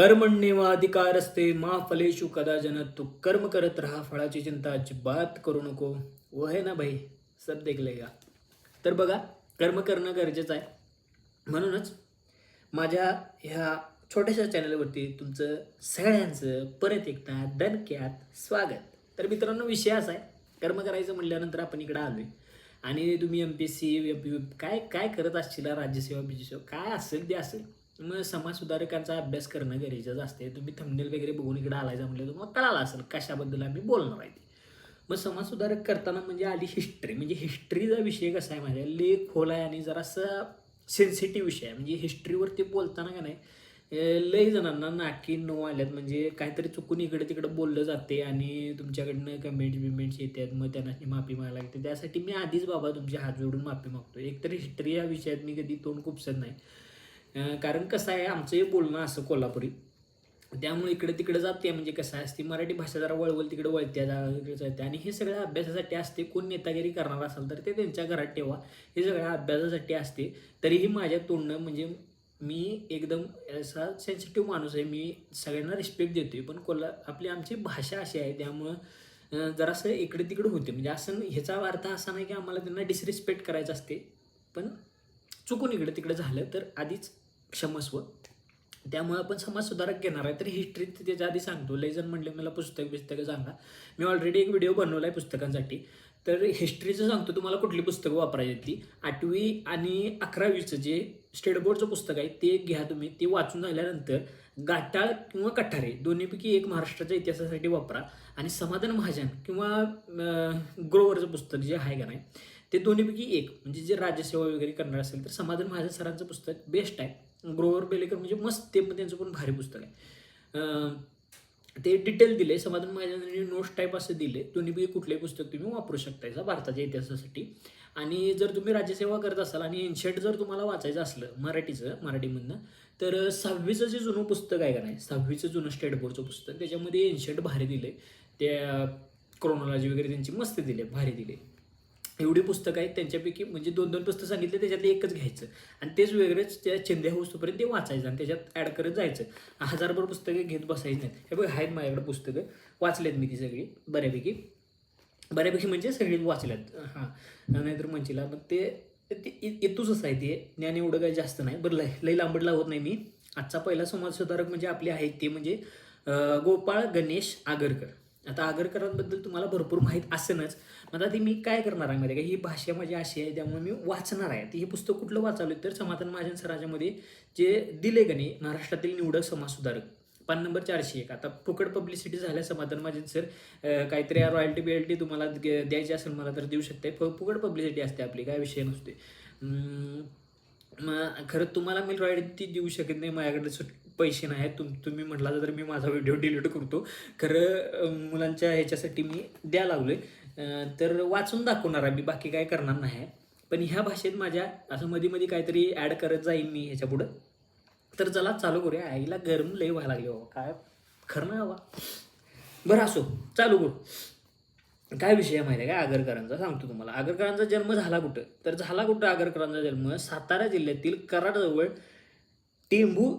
कर्मण्येवाधिकारस्ते मा फलेषु कदाचन तू कर्म करत राहा फळाची चिंता अजिबात करू नको. वो है ना भाई, सब देख लेगा. तर बघा, कर्म करणं गरजेचं आहे. म्हणूनच माझ्या ह्या छोट्याशा चॅनलवरती तुमचं सगळ्यांचं परत एकदा दणक्यात स्वागत. तर मित्रांनो, विषय असा आहे, कर्म करायचं म्हटल्यानंतर आपण इकडं आलोय आणि तुम्ही MPSC काय काय करत असशील, राज्यसेवा बिजसेवा काय असेल ते असेल, मग समाजसुधारकांचा अभ्यास करणं गरजेचं असते. तुम्ही थंबनेल वगैरे बघून इकडे आलायचा म्हटलं तुम्हाला कळालं असेल कशाबद्दल आम्ही बोलणार आहे ते. मग समाजसुधारक करताना म्हणजे आली हिस्ट्री. म्हणजे हिस्ट्रीचा विषय कसा आहे माझ्या लेख खोल आहे आणि जरासा सेन्सिटिव्ह विषय आहे. म्हणजे हिस्ट्रीवरती बोलताना का नाही लई जणांना नाकी नो आल्यात. म्हणजे काहीतरी चुकून इकडे तिकडे बोललं जाते आणि तुमच्याकडनं कमेंट्स येतात, मग त्यांना माफी मागायला लागते. त्यासाठी मी आधीच बाबा तुमचे हात जोडून माफी मागतो. एकतरी हिस्ट्री या विषयात मी कधी तोंड खुपसत नाही. कारण कसं आहे, आमचं हे बोलणं असं कोल्हापुरी, त्यामुळे इकडे तिकडे जाते. म्हणजे कसं असते, मराठी भाषा जरा वळवल तिकडे वळत्या जाते आणि हे सगळं अभ्यासासाठी असते. कोण नेतागिरी करणार असेल तर ते त्यांच्या घरात ठेवा. हे सगळं अभ्यासासाठी असते. तरीही माझ्या तोंडणं म्हणजे मी एकदम असा सेन्सिटिव्ह माणूस आहे. मी सगळ्यांना रिस्पेक्ट देतोय, पण आमची भाषा अशी आहे त्यामुळं जरासं इकडे तिकडे होते. म्हणजे असं ह्याचा अर्थ असा नाही की आम्हाला त्यांना डिसरिस्पेक्ट करायचं असते, पण चुकून इकडे तिकडे झालं तर आधीच क्षमस्व. त्यामुळे आपण समाजसुधारक घेणार आहे तर हिस्ट्री त्याच्या आधी सांगतो. लय जण म्हणले मला पुस्तकं सांगा. मी ऑलरेडी एक व्हिडिओ बनवला आहे पुस्तकांसाठी. तर हिस्ट्रीचं सांगतो तुम्हाला कुठली पुस्तकं वापरायची ती. 8वी आणि 11वीचं जे स्टेट बोर्डचं पुस्तक आहे ते घ्या तुम्ही. ते वाचून झाल्यानंतर गाठाळ किंवा कठारे दोन्हीपैकी एक महाराष्ट्राच्या इतिहासासाठी वापरा. आणि समाधान महाजन किंवा ग्रोवरचं पुस्तक जे आहे का नाही ते दोन्हीपैकी एक. म्हणजे जे राज्यसेवा वगैरे करणार असेल तर समाधान महाजन सरांचं पुस्तक बेस्ट आहे. ग्रोवर बेलेकर म्हणजे मस्त, ते त्यांचं पण भारी पुस्तक आहे. ते डिटेल दिले. समाधान महाजनांनी नोट्स टाईप असं दिले. दोन्हीपैकी कुठलंही पुस्तक तुम्ही वापरू शकता भारताच्या इतिहासासाठी. आणि जर तुम्ही राज्यसेवा करत असाल आणि एन्शंट जर तुम्हाला वाचायचं असलं मराठीमधनं, तर 6वीचं जे जुनं पुस्तक आहे का नाही, 6वीचं जुनं स्टेट बोर्डचं पुस्तक, त्याच्यामध्ये एन्शंट भारी दिले. त्या क्रोनॉलॉजी वगैरे त्यांची मस्त दिले, भारी दिले. एवढी पुस्तकं आहेत. त्यांच्यापैकी म्हणजे 2-2 पुस्तकं सांगितले, त्याच्यातलं एकच घ्यायचं आणि तेच वेगळेच त्या चिंध्या होऊस्तोपर्यंत ते वाचायचं आणि त्याच्यात ॲड करत जायचं. 1000भर पुस्तकं घेत बसायची नाहीत. हे बघ, आहेत माझ्याकडे पुस्तकं, वाचलेत मी ती सगळी बऱ्यापैकी म्हणजे सगळीच वाचल्यात. नाहीतर म्हणशीला मग ते येतूच आहे ते ज्ञान, एवढं काही जास्त नाही. बरं, लई लांबड लावत नाही मी. आजचा पहिला समाजसुधारक म्हणजे आपले आहेत ते म्हणजे गोपाळ गणेश आगरकर. आता आगरकरांबद्दल तुम्हाला भरपूर माहीत असेलच. मग आता ती मी काय करणार आहे माहिती आहे का, ही भाषा माझी अशी आहे त्यामुळे मी वाचणार आहे. ती हे पुस्तक कुठलं वाचावलं तर समाधान महाजन सराजामध्ये जे दिले का नाही, महाराष्ट्रातील निवडक समाजसुधारक, पान नंबर 401. आता फुकट पब्लिसिटी झाल्या समाधान महाजन सर. काहीतरी रॉयल्टी बिएल्टी तुम्हाला द्यायची असेल मला तर देऊ शकते. फुकट पब्लिसिटी असते आपली, काय विषय नसते. मग खरं तुम्हाला मी रॉयल्टी देऊ शकत नाही, माझ्याकडे पैसे नाही आहेत. तुम्ही म्हटला तर मी माझा व्हिडिओ डिलीट करतो. खरं मुलांच्या ह्याच्यासाठी मी द्या लागलोय. तर वाचून दाखवणार आहे मी, बाकी काय करणार नाही. पण ह्या भाषेत माझ्या असं मध्ये काहीतरी ॲड करत जाईन मी ह्याच्या पुढं. तर चला चालू करूया. आईला गरम लई व्हायला लागले बाबा, काय खरं ना बाबा. बरं असो, चालू करू. काय विषय आहे माहिती आहे का आगरकरांचा, सांगतो तुम्हाला. आगरकरांचा जन्म झाला कुठं आगरकरांचा जन्म सातारा जिल्ह्यातील कराडजवळ टेंभू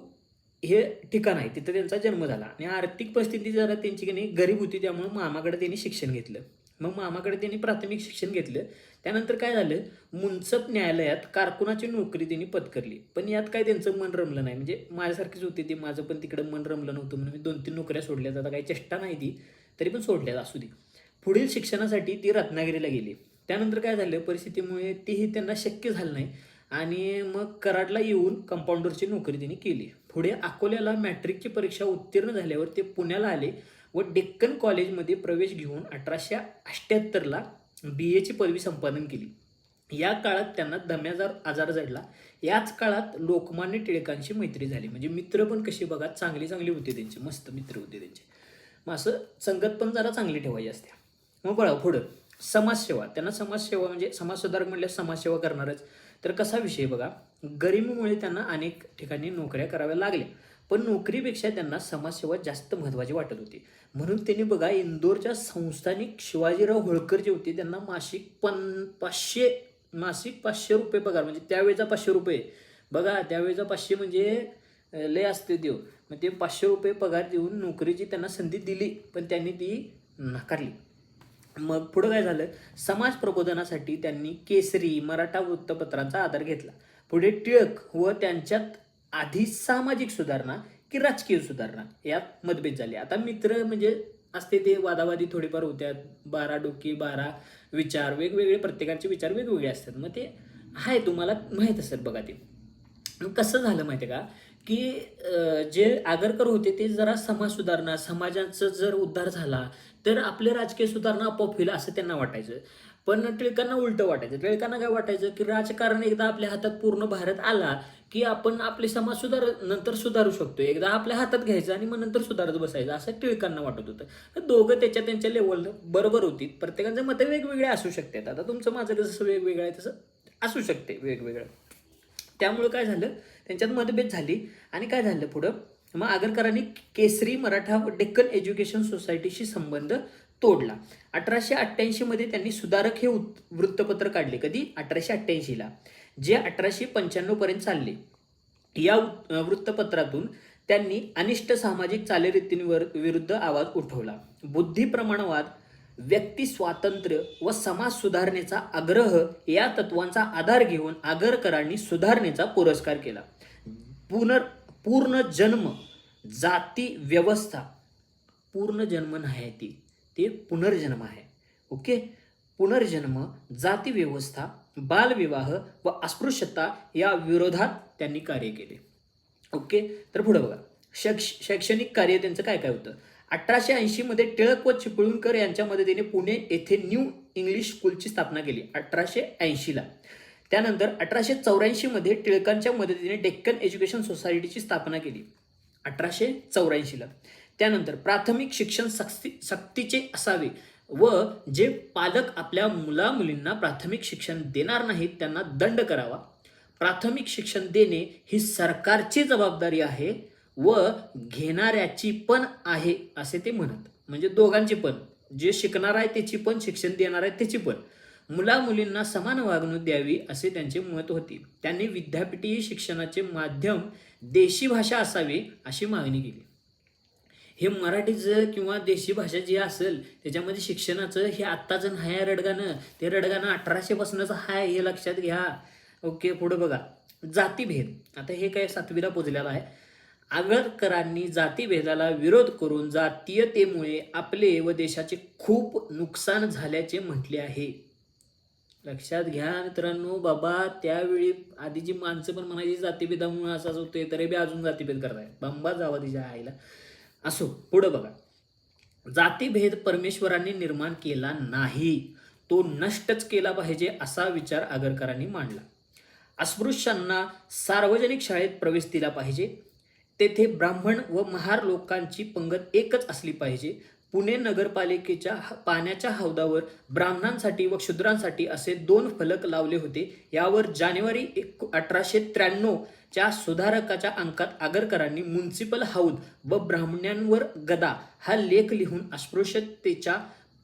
हे ठिकाण आहे, तिथं त्यांचा जन्म झाला. आणि आर्थिक परिस्थिती जरा त्यांची की नाही गरीब होती, त्यामुळे मामाकडे त्यांनी शिक्षण घेतलं. मग मामाकडे त्यांनी प्राथमिक शिक्षण घेतलं. त्यानंतर काय झालं, मुन्सफ न्यायालयात कारकुनाची नोकरी त्यांनी पत्करली. पण यात काय त्यांचं मन रमलं नाही. म्हणजे माझ्यासारखीच होती ती, माझं पण तिकडं मन रमलं नव्हतं म्हणून मी 2-3 नोकऱ्या सोडल्यात. आता काही चेष्टा नाही ती, तरी पण सोडल्यात, असू दे. पुढील शिक्षणासाठी ती रत्नागिरीला गेली. त्यानंतर काय झालं, परिस्थितीमुळे तीही त्यांना शक्य झालं नाही आणि मग कराडला येऊन कंपाऊंडरची नोकरी त्यांनी केली. पुढे अकोल्याला मॅट्रिकची परीक्षा उत्तीर्ण झाल्यावर ते पुण्याला आले व डेक्कन कॉलेजमध्ये प्रवेश घेऊन 1878ला BAची पदवी संपादन केली. या काळात त्यांना दम्याचा आजार जडला. याच काळात लोकमान्य टिळकांशी मैत्री झाली. म्हणजे मित्र पण कशी बघा, चांगली होते त्यांचे, मस्त मित्र होते त्यांचे. मग असं संगत पण जरा चांगली ठेवायची असते. मग बघा पुढं समाजसेवा. त्यांना समाजसेवा म्हणजे समाजसुधारक म्हणल्या समाजसेवा करणारच. तर कसा विषय बघा, गरिबीमुळे त्यांना अनेक ठिकाणी नोकऱ्या कराव्या लागल्या, पण नोकरीपेक्षा त्यांना समाजसेवा जास्त महत्त्वाची वाटत होती. म्हणून त्यांनी बघा इंदोरच्या संस्थानिक शिवाजीराव होळकर जे होते त्यांना मासिक 500 रुपये पगार. म्हणजे त्यावेळेचा 500 रुपये बघा, त्यावेळेचा 500 म्हणजे लय असते देव. मग ते 500 रुपये पगार देऊन नोकरीची त्यांना संधी दिली, पण त्यांनी ती नाकारली. मग पुढं काय झालं, समाज प्रबोधनासाठी त्यांनी केसरी, मराठा वृत्तपत्रांचा आधार घेतला. पुढे टिळक व त्यांच्यात आधी सामाजिक सुधारणा की राजकीय सुधारणा यात मतभेद झाले. आता मित्र म्हणजे असते ते वादावादी थोडेफार होत्यात, 12 डोकी 12 विचार, वेगवेगळे प्रत्येकाचे विचार वेगवेगळे असतात. मग ते आहे, तुम्हाला माहीत असेल बघा. ते कसं झालं माहिती आहे का, की जे आगरकर होते ते जरा समाज सुधारणा, समाजाचा जर उद्धार झाला तर आपले राजकीय सुधारणा आपोआप होईल असं त्यांना वाटायचं. पण टिळकांना उलटं वाटायचं. टिळकांना काय वाटायचं की राजकारण एकदा आपल्या हातात पूर्ण भारत आला की आपण आपले समाज नंतर सुधारू शकतो. एकदा आपल्या हातात घ्यायचं आणि मग नंतर सुधारत बसायचं असं टिळकांना वाटत होतं. तर दोघं त्यांच्या लेवल बरोबर होती. प्रत्येकाचे मतं वेगवेगळे असू शकतात. आता तुमचं माझं जसं वेगवेगळं आहे तसं असू शकते वेगवेगळं. त्यामुळं काय झालं, त्यांच्यात मतभेद झाली आणि काय झालं पुढं, मग आगरकरांनी केसरी, मराठा व डेक्कन एज्युकेशन सोसायटीशी संबंध तोडला. 1888 मध्ये त्यांनी सुधारक हे वृत्तपत्र काढले. कधी? 1888ला, जे 1895 पर्यंत चालले. या वृत्तपत्रातून त्यांनी अनिष्ट सामाजिक चालीरीतींवर विरुद्ध आवाज उठवला. बुद्धिप्रमाणवाद, व्यक्ती स्वातंत्र्य व समाज सुधारणेचा आग्रह या तत्वांचा आधार घेऊन आगरकरांनी सुधारणेचा पुरस्कार केला. पूर्ण जन्म जाती व्यवस्था, पूर्ण जन्म नाही ते पुनर्जन्म आहे. ओके, पुनर्जन्म, जाती व्यवस्था, बालविवाह व अस्पृश्यता या विरोधात त्यांनी कार्य केले. ओके, तर पुढे बघा, शैक्षणिक कार्य त्यांचं काय काय होतं. 1880 मध्ये टिळक व चिपळूणकर यांच्या मदतीने पुणे येथे न्यू इंग्लिश स्कूलची स्थापना केली 1880ला. त्यानंतर 1884 मध्ये टिळकांच्या मदतीने डेक्कन एज्युकेशन सोसायटीची स्थापना केली 1884ला. त्यानंतर प्राथमिक शिक्षण सक्तीचे असावे व जे पालक आपल्या मुलींना प्राथमिक शिक्षण देणार नाहीत त्यांना दंड करावा. प्राथमिक शिक्षण देणे ही सरकारची जबाबदारी आहे व घेणाऱ्याची पण आहे असे ते म्हणत. म्हणजे दोघांची पण, जे शिकणार आहे त्याची पण, शिक्षण देणार आहे त्याची पण. मुलींना समान वागणूक द्यावी असे त्यांचे मत होते. त्यांनी विद्यापीठी शिक्षणाचे माध्यम देशी भाषा असावी अशी मागणी केली. हे मराठीचं किंवा देशी भाषा जी असेल त्याच्यामध्ये शिक्षणाचं हे आत्ताचं नाही आहे रडगाणं, ते रडगाणं 1800 पासूनच आहे, हे लक्षात घ्या. ओके, पुढे बघा, जातीभेद. आता हे काय 7वीला पोचलेलं आहे. आगरकरांनी जातीभेदाला विरोध करून जातीयतेमुळे आपले व देशाचे खूप नुकसान झाल्याचे म्हटले आहे. लक्षात घ्या मित्रांनो. बाबा त्यावेळी आधीची माणसं पण म्हणायची जातीभेदामुळे असंच होते, तरी बी अजून जातीभेद करताय. बांबा जावा तिच्या आईला. असो, पुढे बघा, जातीभेद परमेश्वरांनी निर्माण केला नाही, तो नष्टच केला पाहिजे असा विचार आगरकरांनी मांडला. अस्पृश्यांना सार्वजनिक शाळेत प्रवेश दिला पाहिजे. तेथे ब्राह्मण व महार लोकांची पंगत एकच असली पाहिजे. पुणे नगरपालिकेच्या पाण्याच्या हौदावर ब्राह्मणांसाठी व शूद्रांसाठी असे 2 फलक लावले होते. यावर जानेवारी 1893 च्या सुधारकाच्या अंकात आगरकरांनी म्युनिसिपल हौद व ब्राह्मणांवर गदा हा लेख लिहून अस्पृश्यतेच्या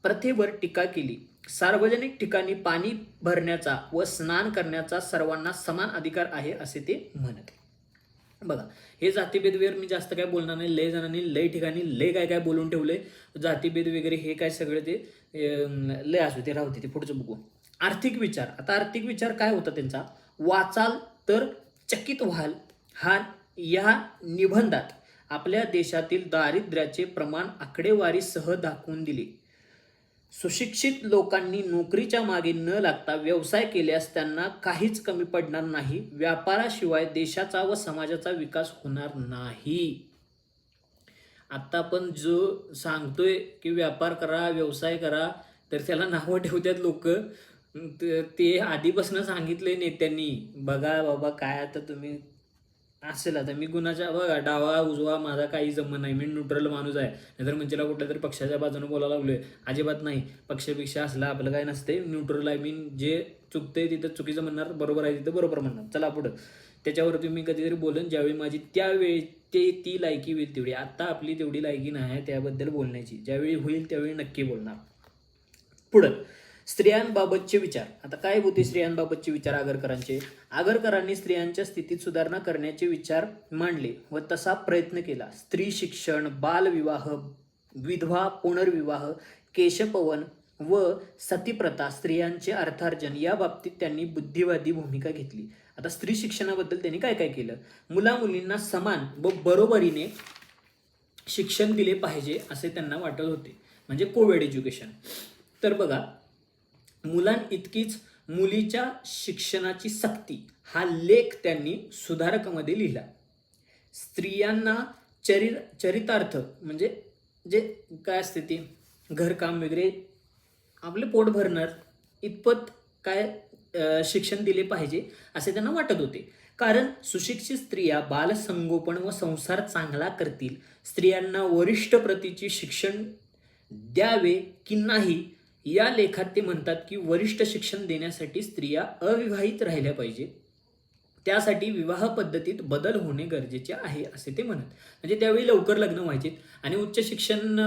प्रथेवर टीका केली. सार्वजनिक ठिकाणी पाणी भरण्याचा व स्नान करण्याचा सर्वांना समान अधिकार आहे असे ते म्हणत. बघा, हे जातीभेदवर मी जास्त काय बोलणार नाही. लय जणांनी लय ठिकाणी लय काय काय बोलून ठेवले. जातीभेद वगैरे हे काय सगळं ते लय असू ते, राहू ते, पुढचं बघू. आर्थिक विचार. आता आर्थिक विचार काय होता त्यांचा, वाचाल तर चकित व्हाल. या निबंधात आपल्या देशातील दारिद्र्याचे प्रमाण आकडेवारीसह दाखवून दिले. सुशिक्षित लोकांनी नोकरीच्या मागे न लागता व्यवसाय केल्यास त्यांना काहीच कमी पडणार नाही. व्यापाराशिवाय देशाचा व समाजाचा विकास होणार नाही. आता पण जो सांगतोय की व्यापार करा, व्यवसाय करा, तर त्याला नावं ठेवतात लोक. ते आधीपासून सांगितले नेत्यांनी. बघा बाबा काय आता तुम्ही असेल, आता मी गुणाच्या बघा डावा उजवा माझा काही जमत नाही, मी न्यूट्रल माणूस आहे. नाहीतर म्हणजे कुठल्या तरी पक्षाच्या बाजूने बोलायला लागलोय, अजिबात नाही. पक्षपेक्षा असला आपलं काय नसते, न्यूट्रल आहे मी. जे चुकतंय तिथं चुकीचं म्हणणार, बरोबर आहे तिथं बरोबर म्हणणार. चला पुढं, त्याच्यावरती मी कधीतरी बोलेन ज्यावेळी माझी त्यावेळी ती लायकी होईल तेवढी. आता आपली तेवढी लायकी नाही त्याबद्दल बोलण्याची. ज्यावेळी होईल त्यावेळी नक्की बोलणार. पुढं, स्त्रियांबाबतचे विचार. आता काय होते स्त्रियांबाबतचे विचार आगरकरांचे? आगरकरांनी स्त्रियांच्या स्थितीत सुधारणा करण्याचे विचार मांडले व तसा प्रयत्न केला. स्त्री शिक्षण, बालविवाह, विधवा पुनर्विवाह, केशपवन व सतीप्रथा, स्त्रियांचे अर्थार्जन या बाबतीत त्यांनी बुद्धिवादी भूमिका घेतली. आता स्त्री शिक्षणाबद्दल त्यांनी काय काय केलं? मुलामुलींना समान व बरोबरीने शिक्षण दिले पाहिजे असे त्यांना वाटत होते, म्हणजे कोविड एज्युकेशन. तर बघा, मुलांइतकीच मुलीच्या शिक्षणाची सक्ती हा लेख त्यांनी सुधारकमध्ये लिहिला. स्त्रियांना चरितार्थ म्हणजे जे काय असते ते घरकाम वगैरे आपले पोट भरणार इतपत काय शिक्षण दिले पाहिजे असे त्यांना वाटत होते. कारण सुशिक्षित स्त्रिया बालसंगोपन व संसार चांगला करतील. स्त्रियांना वरिष्ठ प्रतीचे शिक्षण द्यावे की नाही या लेखात ते म्हणतात की वरिष्ठ शिक्षण देण्यासाठी स्त्रिया अविवाहित राहिल्या पाहिजे. त्यासाठी विवाह पद्धतीत बदल होणे गरजेचे आहे असे ते म्हणत. म्हणजे त्यावेळी लवकर लग्न व्हायचे. आणि उच्च शिक्षण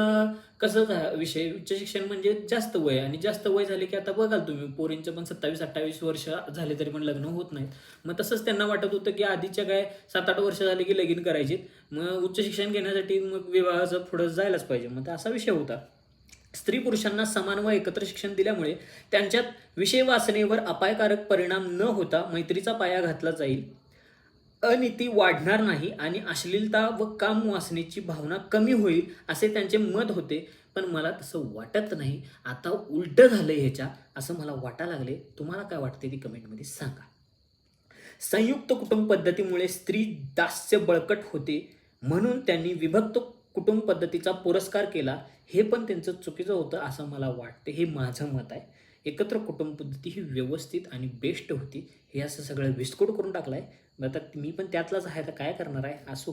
कसं विषय, उच्च शिक्षण म्हणजे जास्त वय, आणि जास्त वय झाले की आता बघाल तुम्ही पोरींचं पण 27-28 वर्ष झाले तरी पण लग्न होत नाहीत. मग तसंच त्यांना वाटत होतं की आधीच्या काय 7-8 वर्ष झाले की लगीन करायचे, मग उच्च शिक्षण घेण्यासाठी मग विवाहाचं पुढं जायलाच पाहिजे. मग असा विषय होता. स्त्री पुरुषांना समान व एकत्र शिक्षण दिल्यामुळे त्यांच्यात विषय वासनेवर अपायकारक परिणाम न होता मैत्रीचा पाया घातला जाईल, अनिती वाढणार नाही आणि अश्लीलता व काम वासनेची भावना कमी होईल असे त्यांचे मत होते. पण मला तसं वाटत नाही. आता उलट झालंय ह्याच्या असं मला वाटायला लागले. तुम्हाला काय वाटते ती कमेंटमध्ये सांगा. संयुक्त कुटुंब पद्धतीमुळे स्त्री दास्य बळकट होते म्हणून त्यांनी विभक्त कुटुंब पद्धतीचा पुरस्कार केला. हे पण त्यांचं चुकीचं होतं असं मला वाटतं. हे माझं मत आहे. एकत्र कुटुंब पद्धती ही व्यवस्थित आणि बेस्ट होती. हे असं सगळं विस्कूट करून टाकलं आहे. आता मी पण त्यातलाच आहे, तर काय करणार आहे. असो.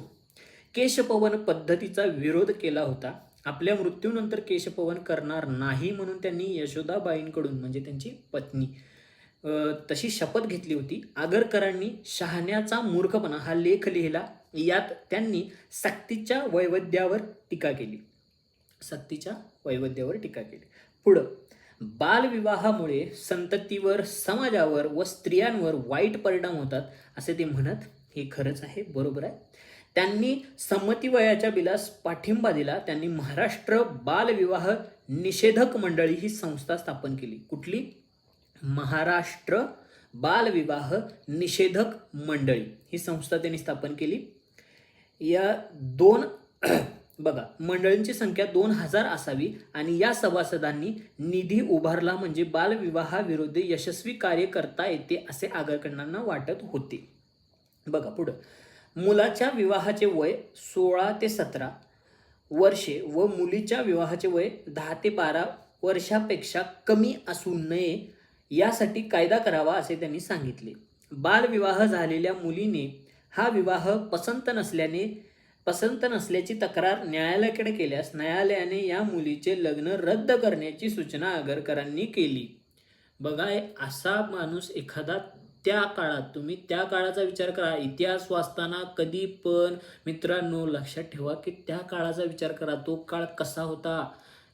केशपवन पद्धतीचा विरोध केला होता. आपल्या मृत्यूनंतर केशपवन करणार नाही म्हणून त्यांनी यशोदाबाईंकडून म्हणजे त्यांची पत्नी तशी शपथ घेतली होती. आगरकरांनी शहाण्याचा मूर्खपणा हा लेख लिहिला. यात त्यांनी सक्तीच्या वैविध्यावर टीका केली. सक्तीच्या वैविध्यावर टीका केली. पुढं, बालविवाहामुळे संततीवर, समाजावर व स्त्रियांवर वाईट परिणाम होतात असे ते म्हणत. हे खरंच आहे, बरोबर आहे. त्यांनी संमती वयाच्या बिलास पाठिंबा दिला. त्यांनी महाराष्ट्र बालविवाह निषेधक मंडळी ही संस्था स्थापन केली. कुठली? महाराष्ट्र बालविवाह निषेधक मंडळी ही संस्था त्यांनी स्थापन केली. या दोन बघा, मंडळींची संख्या 2000 असावी आणि या सभासदांनी निधी उभारला म्हणजे बालविवाहाविरोधी यशस्वी कार्य करता येते असे आगरकरांना वाटत होते. बघा पुढं, मुलाच्या विवाहाचे वय 16 ते 17 वर्षे व मुलीच्या विवाहाचे वय 10 ते 12 वर्षापेक्षा कमी असू नये यासाठी कायदा करावा असे त्यांनी सांगितले. बालविवाह झालेल्या मुलीने हा विवाह पसंत नसल्याची तक्रार न्यायालयाकडे केल्यास न्यायालयाने या मुलीचे लग्न रद्द करण्याची सूचना आगरकरांनी केली. बघा, असा माणूस एखादा त्या काळात, तुम्ही त्या काळाचा विचार करा. इतिहास वाचताना कधी पण मित्रांनो लक्षात ठेवा की त्या काळाचा विचार करा. तो काळ कसा होता,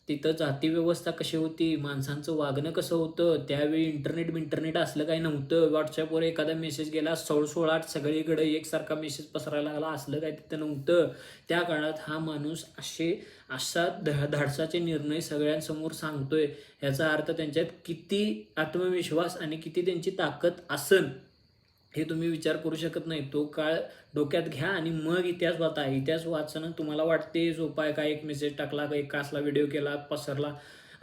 तिथं जातीव्यवस्था कशी होती, माणसांचं वागणं कसं होतं. त्यावेळी इंटरनेट असलं काही नव्हतं. व्हॉट्सअपवर एखादा मेसेज गेला 16 सगळीकडे एकसारखा मेसेज पसरायला लागला, असलं काही तिथं नव्हतं. त्या काळात हा माणूस अशा धाडसाचे निर्णय सगळ्यांसमोर सांगतोय. याचा अर्थ त्यांच्यात किती आत्मविश्वास आणि किती त्यांची ताकद असन हे तुम्ही विचार करू शकत नाही. तो काळ डोक्यात घ्या आणि मग इतिहास वाचा. इतिहास वाचणं तुम्हाला वाटते सोपं आहे, काय एक मेसेज टाकला, का एक कासला व्हिडिओ केला, पसरला,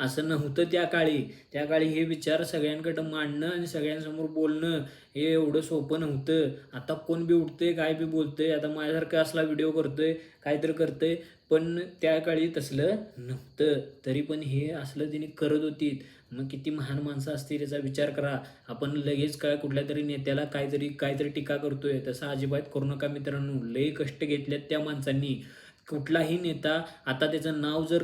असं नव्हतं त्या काळी. त्या काळी हे विचार सगळ्यांकडं मांडणं आणि सगळ्यांसमोर बोलणं हे एवढं सोपं नव्हतं. आता कोण बी उठतंय, काय बी बोलतंय. आता माझ्यासारखं असला व्हिडिओ करतोय, काहीतरी करतोय, पण त्या काळी तसलं नव्हतं. तरी पण हे असलं तिने करत होती. मग किती महान माणसं असतील याचा विचार करा. आपण लगेच काय कुठल्या तरी नेत्याला काहीतरी टीका करतोय तसं अजिबात करू नका मित्रांनो. लय कष्ट घेतलेत त्या माणसांनी. कुठलाही नेता आता त्याचं नाव जर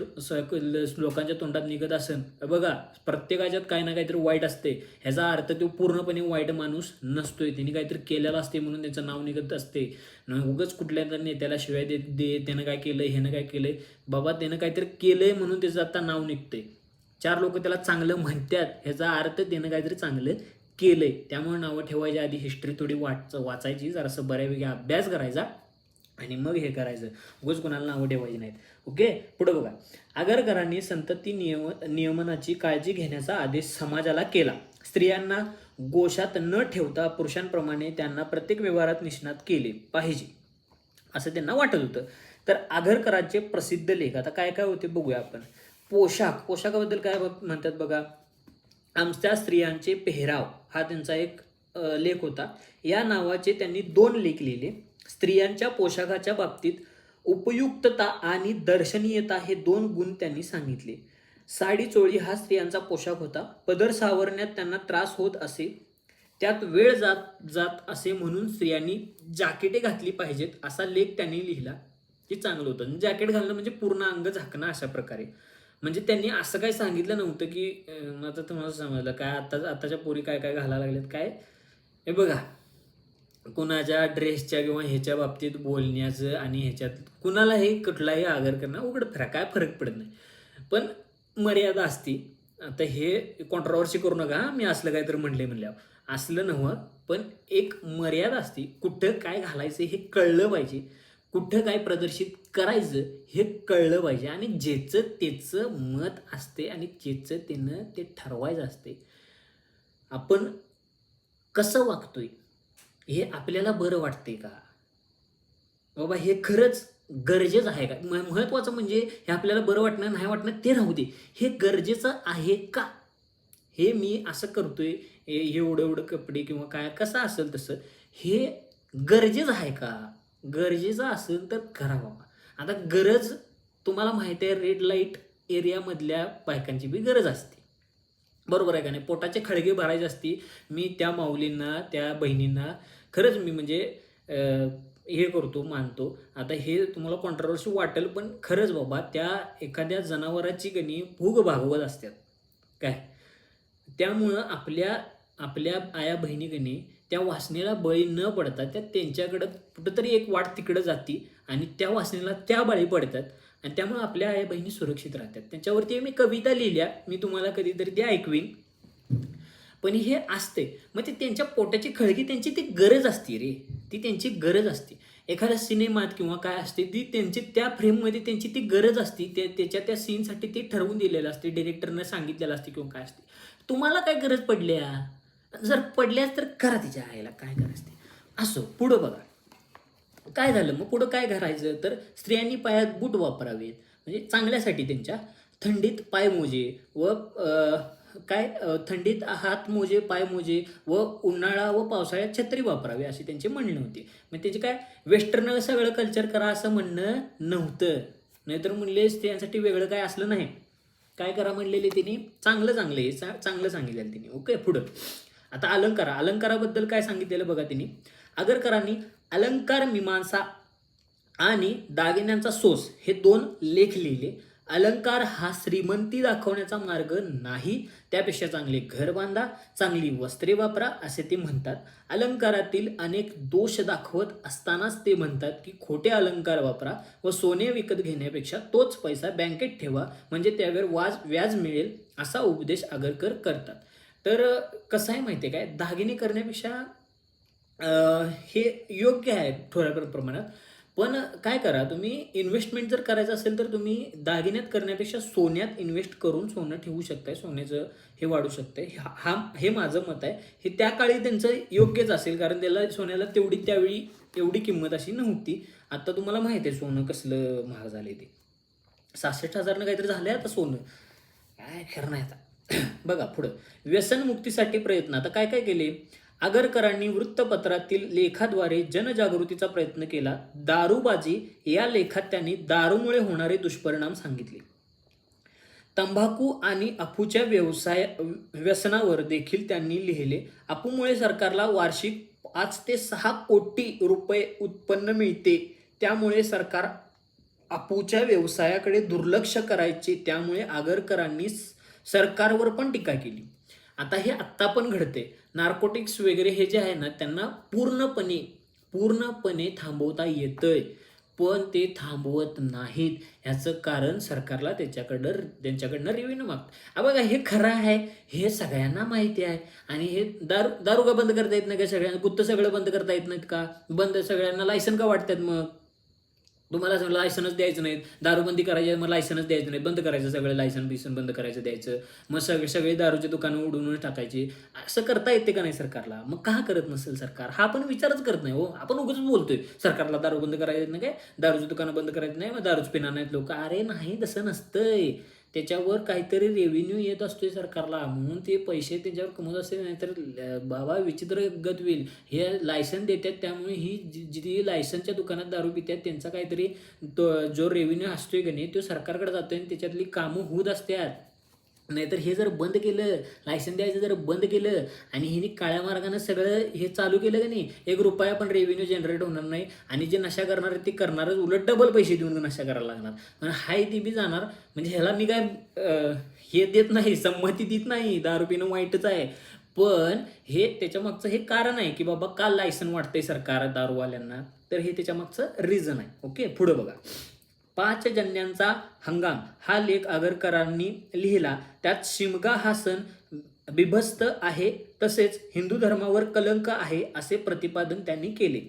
लोकांच्या तोंडात निघत असेल, बघा प्रत्येकाच्यात काही ना काहीतरी वाईट असते. ह्याचा अर्थ तो पूर्णपणे वाईट माणूस नसतोय. त्यांनी काहीतरी केलेलं असते म्हणून त्याचं नाव निघत असते. उगाच कुठल्या तरी नेत्याला शिवाय दे त्यानं काय केलंय, ह्यानं काय केलंय. बाबा त्यानं काहीतरी केलंय म्हणून त्याचं आता नाव निघतंय. 4 लोक त्याला चांगलं म्हणतात ह्याचा अर्थ त्यानं काहीतरी चांगलं केलंय. त्यामुळे नावं ठेवायच्या आधी हिस्ट्री थोडी वाचायची, जरासं बऱ्यापैकी अभ्यास करायचा आणि मग हे करायचं. उगाच कोणाला नावं ठेवायची नाहीत. ओके, पुढे बघा. आगरकरांनी संतती नियमनाची काळजी घेण्याचा आदेश समाजाला केला. स्त्रियांना गोशात न ठेवता पुरुषांप्रमाणे त्यांना प्रत्येक व्यवहारात निष्णात केले पाहिजे असं त्यांना वाटत होतं. तर आगरकरांचे प्रसिद्ध लेख आता काय काय होते बघूया आपण. पोशाखाबद्दल काय म्हणतात बघा. आमच्या स्त्रियांचे पेहराव हा त्यांचा एक लेख होता. या नावाचे त्यांनी 2 लेख लिहिले. स्त्रियांच्या पोशाखाच्या बाबतीत उपयुक्तता आणि दर्शनीयता हे 2 गुण त्यांनी सांगितले. साडी चोळी हा स्त्रियांचा पोशाख होता. पदर सावरण्यात त्यांना त्रास होत असे, त्यात वेळ जात असे म्हणून स्त्रियांनी जॅकेटे घातली पाहिजेत असा लेख त्यांनी लिहिला. ते चांगलं होतं. जॅकेट घालणं म्हणजे पूर्ण अंग झाकणं अशा प्रकारे. म्हणजे त्यांनी असं काही सांगितलं नव्हतं की आता तुम्हाला समजलं काय आताच्या पोरी काय काय घालायला लागलेत काय. हे बघा, कुणाच्या ड्रेसच्या किंवा ह्याच्या बाबतीत बोलण्याचं आणि ह्याच्यात कुणालाही कुठलाही आगर करणं उघड काय फरक पडत नाही, पण मर्यादा असती. आता हे कॉन्ट्रोवर्सी करू नका, मी असलं काहीतरी म्हणल्यावर असलं नव्हतं, पण एक मर्यादा असती. कुठं काय घालायचं हे कळलं पाहिजे, कुठं काय प्रदर्शित करायचं हे कळलं पाहिजे. आणि ज्याचं त्याचं मत असते आणि ज्याचं त्यानं ते ठरवायचं असते. आपण कसं वागतोय हे आपल्याला बरं वाटतंय का बाबा, हे खरंच गरजेचं आहे का. महत्वाचं म्हणजे हे आपल्याला बरं वाटणं नाही वाटणं ते राहू दे, हे गरजेचं आहे का. हे मी असं करतोय एवढं कपडे किंवा काय कसं असेल तसं, हे गरजेचं आहे का. गरजेचं असेल तर करा बाबा. आता गरज तुम्हाला माहिती आहे, रेड लाईट एरियामधल्या बायकांची बी गरज असते, बरोबर आहे का नाही. पोटाचे खळगे भरायचे असते. मी त्या माऊलींना त्या बहिणींना खरंच मी म्हणजे हे करतो, मानतो. आता हे तुम्हाला कॉन्ट्रोवर्सी वाटेल, पण खरंच बाबा त्या एखाद्या जनावराची गणी भूक भागवत असतात काय. त्यामुळं आपल्या आया बहिणीगणी त्या वासनेला बळी न पडता त्या त्यांच्याकडं कुठंतरी एक वाट तिकडं जाती आणि त्या वासनेला त्या बळी पडतात आणि त्यामुळे आपल्या आया बहिणी सुरक्षित राहतात. त्याच्यावरती मी कविता लिहिल्या, मी तुम्हाला कधीतरी ते ऐकवीन. पण हे असते मग ते त्यांच्या पोटाची खळगी त्यांची ती गरज असते रे, ती त्यांची गरज असते. एखाद्या सिनेमात किंवा काय असते ती त्यांची त्या फ्रेममध्ये त्यांची ती गरज असते. त्या सीनसाठी ते ठरवून दिलेलं असते, डिरेक्टरनं सांगितलेलं असते किंवा काय असते. तुम्हाला काय गरज पडल्या, जर पडल्यास तर करा तिच्या आईला काय करायचं ते. असो पुढं बघा काय झालं. मग पुढं काय करायचं तर स्त्रियांनी पायात बूट वापरावेत, म्हणजे चांगल्यासाठी त्यांच्या. थंडीत पायमोजे व थंडीत हातमोजे पायमोजे व उन्हाळा व पावसाळ्यात छत्री वापरावी अशी त्यांची म्हणणं होती. मग त्याची काय वेस्टर्न सगळं कल्चर करा असं म्हणणं नव्हतं. नाहीतर म्हणले स्त्रियांसाठी वेगळं काय असलं नाही. काय करा म्हणलेले तिने चांगलं सांगितलेलं तिने. ओके, पुढं आता अलंकाराबद्दल काय सांगितलेलं बघा तिने. आगरकरांनी अलंकार मीमांसा आणि दागिन्यांचा सोस हे 2 लेख लिहिले. अलंकार हा श्रीमंती दाखवण्याचा मार्ग नाही, त्यापेक्षा चांगले घर बांधा, चांगली वस्त्रे वापरा असे ते म्हणतात. अलंकारातील अनेक दोष दाखवत असतानाच ते म्हणतात की खोटे अलंकार वापरा व सोने विकत घेण्यापेक्षा तोच पैसा बँकेत ठेवा, म्हणजे त्यावर व्याज मिळेल असा उपदेश आगरकर करतात. तर कसं आहे माहिती आहे काय, दागिने करण्यापेक्षा हे योग्य आहे थोड्या प्रमाणात. पण काय करा, तुम्ही इन्व्हेस्टमेंट जर करायचं असेल तर तुम्ही दागिन्यात करण्यापेक्षा सोन्यात इन्व्हेस्ट करून सोनं ठेवू शकताय, सोन्याचं हे वाढू शकतंय. हे माझं मत आहे. हे त्या काळी त्यांचं योग्यच असेल, कारण त्याला सोन्याला त्यावेळी एवढी किंमत अशी नव्हती. आता तुम्हाला माहिती आहे सोनं कसलं महाग झालंय ते. 66,000 काहीतरी झालंय आता सोनं, काय खरं नाही आता. बघा पुढं व्यसनमुक्तीसाठी प्रयत्न. आता काय काय केले आगरकरांनी. वृत्तपत्रातील लेखाद्वारे जनजागृतीचा प्रयत्न केला. दारूबाजी या लेखात त्यांनी दारूमुळे होणारे दुष्परिणाम सांगितले. तंबाखू आणि अफूच्या व्यसनावर देखील त्यांनी लिहिले. अफूमुळे सरकारला वार्षिक 5 ते 6 कोटी रुपये उत्पन्न मिळते, त्यामुळे सरकार अफूच्या व्यवसायाकडे दुर्लक्ष करायचे. त्यामुळे आगरकरांनी सरकारवर पण टीका केली. आता हे आत्ता पण घडते. नार्कोटिक्स वगैरे हे जे आहे ना, त्यांना पूर्णपणे थांबवता येतंय. पण ते थांबवत नाहीत. ह्याचं कारण सरकारला त्यांच्याकडनं रेव्हेन्यू मागतं. बघा हे खरं आहे, हे सगळ्यांना माहिती आहे. आणि हे दारू का बंद करता येत नाही का सगळ्यांना? गुत्त सगळं बंद करता येत नाहीत का? बंद सगळ्यांना लायसन का वाटतात मग? तुम्हाला सगळं लायसनच द्यायचं नाहीत, दारूबंदी करायची मग लायसनच द्यायचं नाही, बंद करायचं सगळं, लायसन बिसन बंद करायचं द्यायचं, मग सगळे दारूचे दुकानं उडवून टाकायची. असं करता येते का नाही सरकारला? मग का करत नसेल सरकार? हा आपण विचारच करत नाही हो. आपण उगाच बोलतोय सरकारला दारू बंद करायचं नाही, काय दारूची दुकानं बंद करायचं नाही, मग दारूच पिणार नाहीत लोक. अरे नाही, तसं नसतंय. त्याच्यावर काहीतरी रेव्हेन्यू येत असतोय सरकारला, म्हणून ते पैसे त्याच्यावर कमवत असते. नाहीतर बाबा विचित्र गत होईल. हे लायसन देतात त्यामुळे ही जी लायसनच्या दुकानात दारू पितात त्यांचा काहीतरी जो रेव्हेन्यू असतोय की नाही तो सरकारकडे जातोय आणि त्याच्यातली कामं होत असतात. नाहीतर हे जर बंद केलं, लायसन द्यायचं जर बंद केलं आणि हिने काळ्या मार्गाने सगळं हे चालू केलं की नाही, ₹1 पण रेव्हेन्यू जनरेट होणार नाही. आणि जे नशा करणार आहेत ते करणारच, उलट डबल पैसे देऊन नशा करायला लागणार. पण हाय ती बी जाणार. म्हणजे ह्याला मी काय हे देत नाही, संमती देत नाही, दारू पिणं वाईटच आहे. पण हे त्याच्यामागचं हे कारण आहे की बाबा का लायसन वाटतंय सरकार दारूवाल्यांना, तर हे त्याच्यामागचं रिझन आहे. ओके, पुढे बघा. 5 जन्यांचा हंगाम हा लेख आगरकरांनी लिहिला. त्यात शिमगा हा सण बिभस्त आहे, तसेच हिंदू धर्मावर कलंक आहे असे प्रतिपादन त्यांनी केले.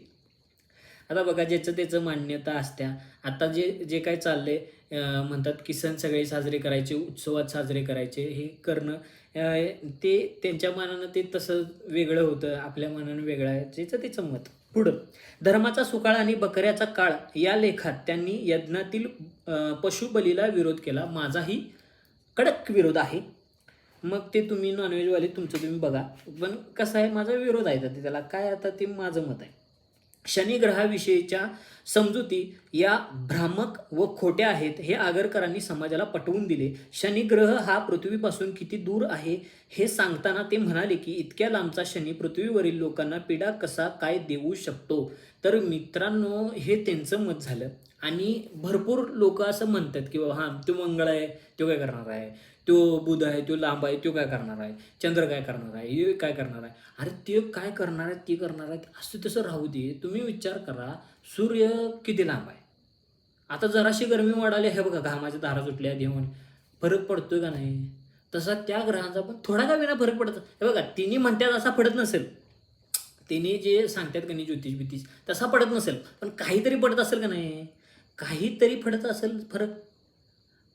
आता बघा, ज्याचं त्याचं मान्यता असत्या. आता जे काय चाललंय, म्हणतात की सण सगळे साजरे करायचे, उत्सवात साजरे करायचे, हे करणं ते त्यांच्या मनानं ते तसं वेगळं होतं, आपल्या मनानं वेगळं आहे, ज्याचं त्याचं मत. पुढं, धर्माचा सुकाळ आणि बकऱ्याचा काळ या लेखात त्यांनी यज्ञातील पशुबलीला विरोध केला. माझाही कडक विरोध आहे. मग ते तुम्ही नॉनव्हेजवाले तुमचं तुम्ही बघा, पण कसं आहे, माझा विरोध आहे तर त्याला काय, आता ते माझं मत आहे. शनिग्रहाविषयीच्या समजुती या भ्रामक व खोट्या आहेत हे आगरकरांनी समाजाला पटवून दिले. शनिग्रह हा पृथ्वीपासून किती दूर आहे हे सांगताना ते म्हणाले की इतक्या लांबचा शनी पृथ्वीवरील लोकांना पीडा कसा काय देऊ शकतो. तर मित्रांनो, हे त्यांचं मत झालं. आणि भरपूर लोक असं म्हणतात की बाबा हां, तो मंगळ आहे, तो काय करणार आहे, तो बुध आहे, तो लांब आहे, तो काय करणार आहे, चंद्र काय करणार आहे, हे काय करणार आहे. अरे ते काय करणार आहेत, ते करणार आहेत, असं तसं राहू दे. तुम्ही विचार करा, सूर्य किती लांब आहे. आता जराशी गरमी वाढाली, हे बघा घामाच्या धारा सुटल्या घेऊन, फरक पडतोय का नाही? तसा त्या ग्रहांचा पण थोडा का विना फरक पडतो. हे बघा, तिन्ही म्हणतात असा पडत नसेल, तिने जे सांगतात का नाही ज्योतिष बितिष, तसा पडत नसेल, पण काहीतरी पडत असेल का नाही, काहीतरी पडत असेल फरक.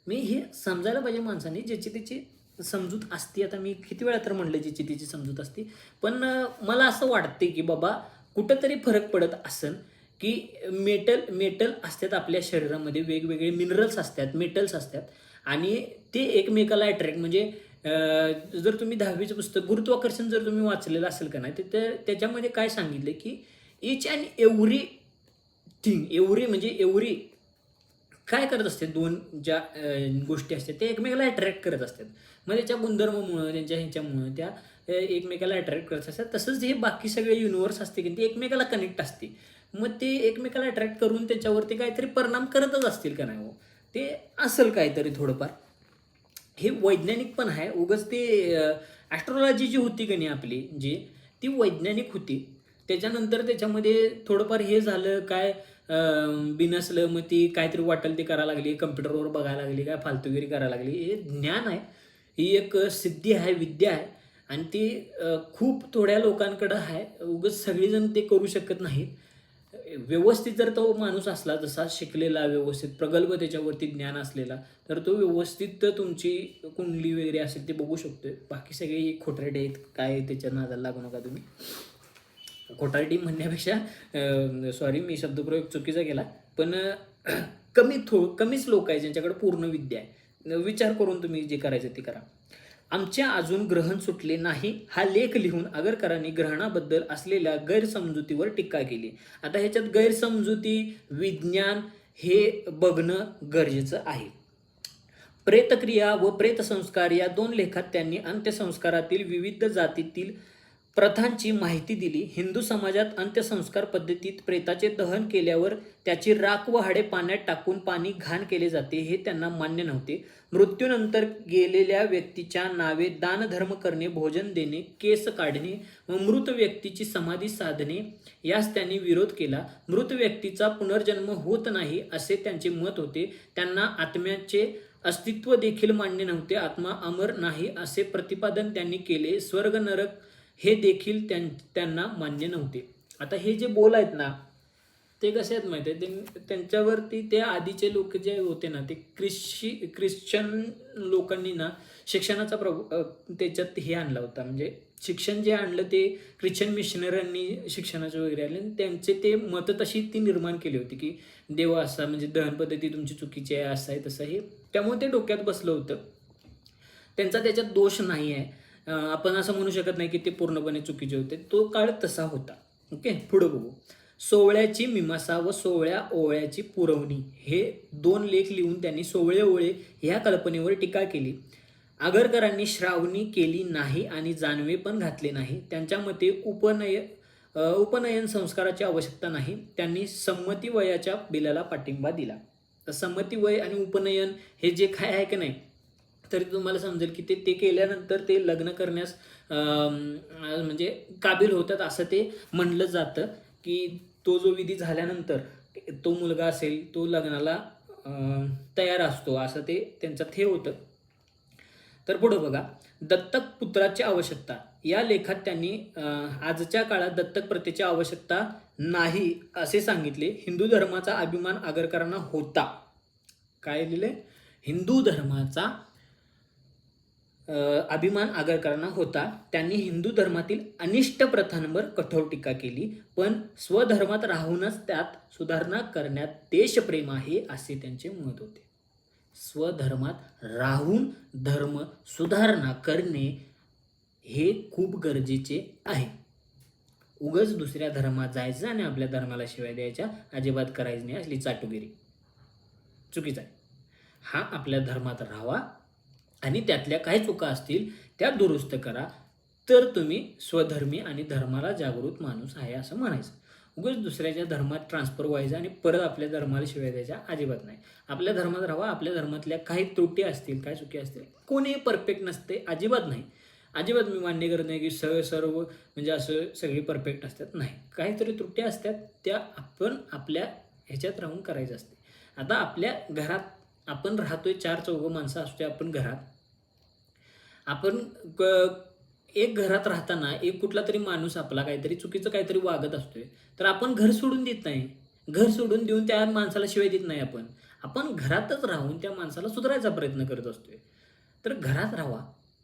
मी हे समजायला पाहिजे माणसाने, ज्याची त्याची समजूत असते. आता मी किती वेळा तर म्हणलं ज्याची त्याची समजूत असते, पण मला असं वाटते की बाबा कुठंतरी फरक पडत असेल. की मेटल असतात आपल्या शरीरामध्ये, वेगवेगळे मिनरल्स असतात, मेटल्स असतात, आणि ते एकमेकाला अट्रॅक्ट, म्हणजे जर तुम्ही 10वीचं पुस्तक गुरुत्वाकर्षण जर तुम्ही वाचलेलं असेल का नाही, तर त्याच्यामध्ये काय सांगितलं की each and every thing, every काय करत असते, दोन ज्या गोष्टी असतात त्या एकमेकाला अट्रॅक्ट करत असतात. मग त्याच्या गुणधर्मामुळं, त्यांच्या ह्याच्यामुळं त्या एकमेकाला अट्रॅक्ट करत असतात. तसंच हे बाकी सगळे युनिवर्स असते की ते एकमेकाला कनेक्ट असते. मग ते एकमेकाला अट्रॅक्ट करून त्याच्यावरती काहीतरी परिणाम करतच असतील का नाही हो, ते असेल काहीतरी थोडंफार. हे वैज्ञानिक पण आहे. उगाच ते ॲस्ट्रॉलॉजी जी होती का नाही आपली, जी ती वैज्ञानिक होती. त्याच्यानंतर त्याच्यामध्ये थोडंफार हे झालं काय, बिनसलं, मग ती काहीतरी वाटेल ते करायला लागली, कम्प्युटरवर बघायला लागली, काय फालतूगिरी करायला लागली. हे ज्ञान आहे, ही एक सिद्धी आहे, विद्या आहे, आणि ती खूप थोड्या लोकांकडं आहे. उगाच सगळेजण ते करू शकत नाहीत. व्यवस्थित जर तो माणूस असला, जसा शिकलेला, व्यवस्थित प्रगल्भ त्याच्यावरती ज्ञान असलेला, तर तो व्यवस्थित तुमची कुंडली वगैरे असेल ते बघू शकतोय. बाकी सगळे खोटरडे आहेत, काय त्याच्या नादाला लागू नका तुम्ही. खोटारडी म्हणण्यापेक्षा सॉरी, मी शब्दप्रयोग चुकीचा केला, पण कमीच लोक आहेत ज्यांच्याकडे पूर्ण विद्या आहे. विचार करून तुम्ही जे करायचं ते करा. आमच्या अजून ग्रहण सुटले नाही हा लेख लिहून आगरकरांनी ग्रहणाबद्दल असलेल्या गैरसमजुतीवर टीका केली. आता ह्याच्यात गैरसमजुती, विज्ञान हे बघणं गरजेचं आहे. प्रेतक्रिया व प्रेतसंस्कार या 2 लेखात त्यांनी अंत्यसंस्कारातील विविध जातीतील प्रथांची माहिती दिली. हिंदू समाजात अंत्यसंस्कार पद्धतीत प्रेताचे दहन केल्यावर त्याची राख व हाडे पाण्यात टाकून पाणी घाण केले जाते हे त्यांना मान्य नव्हते. मृत्यूनंतर गेलेल्या व्यक्तीच्या नावे दानधर्म करणे, भोजन देणे, केस काढणे व मृत व्यक्तीची समाधी साधणे यास त्यांनी विरोध केला. मृत व्यक्तीचा पुनर्जन्म होत नाही असे त्यांचे मत होते. त्यांना आत्म्याचे अस्तित्व देखील मान्य नव्हते. आत्मा अमर नाही असे प्रतिपादन त्यांनी केले. स्वर्ग नरक हे देखील त्यांना मान्य नव्हते. आता हे जे बोल आहेत ना ते कसे आहेत माहिती आहे, त्यांच्यावरती ते आधीचे लोक जे होते ना ते ख्रिश्चन लोकांनी ना शिक्षणाचा त्याच्यात हे आणला होता. म्हणजे शिक्षण जे आणलं ते ख्रिश्चन मिशनऱ्यांनी शिक्षणाचे वगैरे आले. त्यांचे ते मत तशी ती निर्माण केली होती की देव असा, म्हणजे दहन पद्धती तुमची चुकीची आहे, असं आहे तसं हे. त्यामुळे ते डोक्यात बसलं होतं. त्यांचा त्याच्यात दोष नाही आहे. आपण असं म्हणू शकत नाही की ते पूर्णपणे चुकीचे होते. तो काळ तसा होता. ओके, पुढं बघू. सोवळ्याची मीमांसा व सोवळ्या ओवळ्याची पुरवणी हे 2 लेख लिहून त्यांनी सोवळे ओवळे ह्या कल्पनेवर टीका केली. आगरकरांनी श्रावणी केली नाही आणि जानवे पण घातले नाही. त्यांच्या मते उपनयन संस्काराची आवश्यकता नाही. त्यांनी संमती वयाच्या बिलाला पाठिंबा दिला. तर संमती वय आणि उपनयन हे जे काय आहे की नाही, तरी तुम्हाला समजेल की ते केल्यानंतर ते लग्न करण्यास म्हणजे काबिल होतात असं ते म्हणलं जातं. की तो जो विधी झाल्यानंतर तो मुलगा असेल तो लग्नाला तयार असतो, असं ते त्यांच्यात हे होतं. तर पुढं बघा, दत्तक पुत्राची आवश्यकता या लेखात त्यांनी आजच्या काळात दत्तक प्रथेची आवश्यकता नाही असे सांगितले. हिंदू धर्माचा अभिमान आगरकरांना होता. काय लिहिले? हिंदू धर्माचा अभिमान आगरकरांना होता. त्यांनी हिंदू धर्मातील अनिष्ट प्रथांवर कठोर टीका केली, पण स्वधर्मात राहूनच त्यात सुधारणा करण्यात देशप्रेम आहे असे त्यांचे मत होते. स्वधर्मात राहून धर्म सुधारणा करणे हे खूप गरजेचे आहे. उगाच दुसऱ्या धर्मात जायचं आणि आपल्या धर्माला शिवाय द्यायच्या अजिबात करायचं नाही, असली चाटुगिरी चुकीचं आहे. हा आपल्या धर्मात राहावा आणि त्यातल्या काही चुका असतील त्या दुरुस्त करा, तर तुम्ही स्वधर्मी आणि धर्माला जागृत माणूस आहे असं म्हणायचं. उगाच दुसऱ्याच्या धर्मात ट्रान्सफर व्हायचं आणि परत आपल्या धर्माला शिवाय द्यायच्या अजिबात नाही. आपल्या धर्मात राहावा. आपल्या धर्मातल्या काही त्रुटी असतील, काही चुकी असतील, कोणी परफेक्ट नसते, अजिबात नाही. अजिबात मी मान्य करत नाही की सर्व म्हणजे असं सगळी परफेक्ट असतात, नाही. काहीतरी त्रुटी असतात, त्या आपण आपल्या ह्याच्यात राहून करायचं असते. आता आपल्या घरात आपण राहतोय, 4 माणसं असतोय आपण घरात. आपण एक घरात राहताना एक कुठला तरी माणूस आपला काहीतरी चुकीचं काहीतरी वागत असतोय, तर आपण घर सोडून देत नाही. घर सोडून देऊन त्या माणसाला शिवाय देत नाही. आपण घरातच राहून त्या माणसाला सुधारायचा प्रयत्न करत असतोय. तर घरात राहावा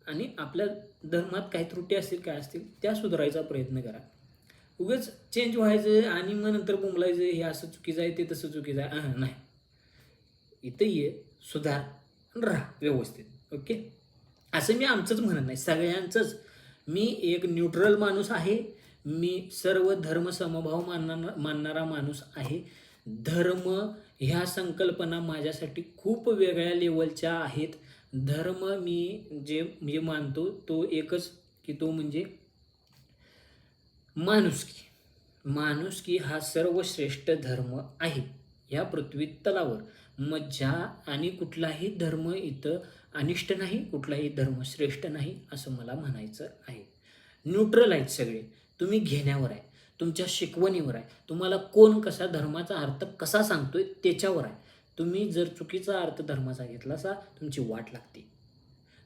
आणि आपल्या धर्मात काही त्रुटी असतील, काय असतील, त्या सुधारायचा प्रयत्न करा. उगाच चेंज व्हायचं आणि मग नंतर बोंबलायचं हे असं चुकीचं आहे, ते तसं चुकीचं आहे, नाही. इथं ये, सुधार, राहा व्यवस्थित. ओके, असं मी आमचंच म्हणत नाही, सगळ्यांचंच. मी एक न्यूट्रल माणूस आहे. मी सर्व धर्म समभाव मानणारा माणूस आहे. धर्म ह्या संकल्पना माझ्यासाठी खूप वेगळ्या लेवलच्या आहेत. धर्म मी जे मानतो तो एकच, की तो म्हणजे माणुसकी. माणुसकी हा सर्वश्रेष्ठ धर्म आहे ह्या पृथ्वी तलावर. मग आणि कुठलाही धर्म इथं अनिष्ट नाही, कुठलाही धर्म श्रेष्ठ नाही असं मला म्हणायचं आहे. न्यूट्रल आहेत सगळे. तुम्ही घेण्यावर आहे, तुमच्या शिकवणीवर आहे. तुम्हाला कोण कसा धर्माचा अर्थ कसा सांगतोय त्याच्यावर आहे. तुम्ही जर चुकीचा अर्थ धर्माचा घेतला असा तुमची वाट लागते.